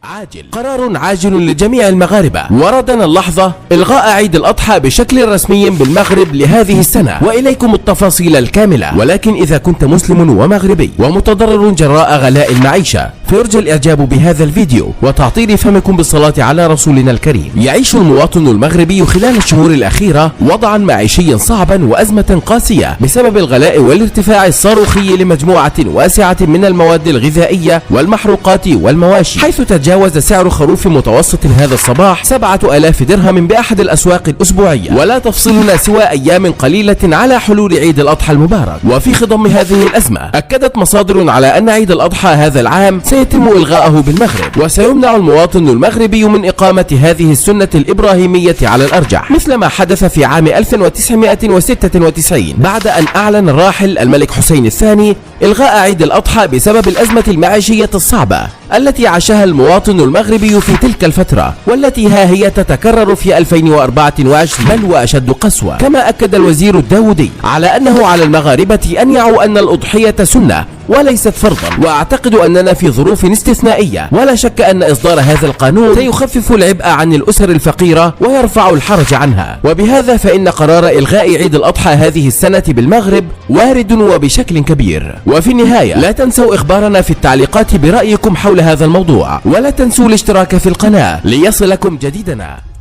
عاجل. قرار عاجل لجميع المغاربة. وردنا اللحظة إلغاء عيد الأضحى بشكل رسمي بالمغرب لهذه السنة، وإليكم التفاصيل الكاملة. ولكن إذا كنت مسلم ومغربي ومتضرر جراء غلاء المعيشة، فيرجى الإعجاب بهذا الفيديو وتعطيل فمكم بالصلاة على رسولنا الكريم. يعيش المواطن المغربي خلال الشهور الأخيرة وضعا معيشيا صعبا وأزمة قاسية بسبب الغلاء والارتفاع الصاروخي لمجموعة واسعة من المواد الغذائية والمحروقات والمواشي، حيث تجاوز سعر خروف متوسط هذا الصباح 7000 درهم بأحد الأسواق الأسبوعية، ولا تفصلنا سوى أيام قليلة على حلول عيد الأضحى المبارك. وفي خضم هذه الأزمة أكدت مصادر على أن عيد الأضحى هذا العام سيتم إلغاؤه بالمغرب، وسيمنع المواطن المغربي من إقامة هذه السنة الإبراهيمية على الأرجح، مثل ما حدث في عام 1996 بعد أن أعلن الراحل الملك حسين الثاني إلغاء عيد الأضحى بسبب الأزمة المعيشية الصعبة التي عاشها المواطن المغربي في تلك الفترة، والتي ها هي تتكرر في 2024 بل وأشد قسوة. كما أكد الوزير الداودي على أنه على المغاربة أن يعوا أن الأضحية سنة وليست فرضا، واعتقد أننا في ظروف استثنائية، ولا شك أن إصدار هذا القانون سيخفف العبء عن الأسر الفقيرة ويرفع الحرج عنها. وبهذا فإن قرار إلغاء عيد الأضحى هذه السنة بالمغرب وارد وبشكل كبير. وفي النهاية لا تنسوا إخبارنا في التعليقات برأيكم حول هذا الموضوع، ولا تنسوا الاشتراك في القناة ليصلكم جديدنا.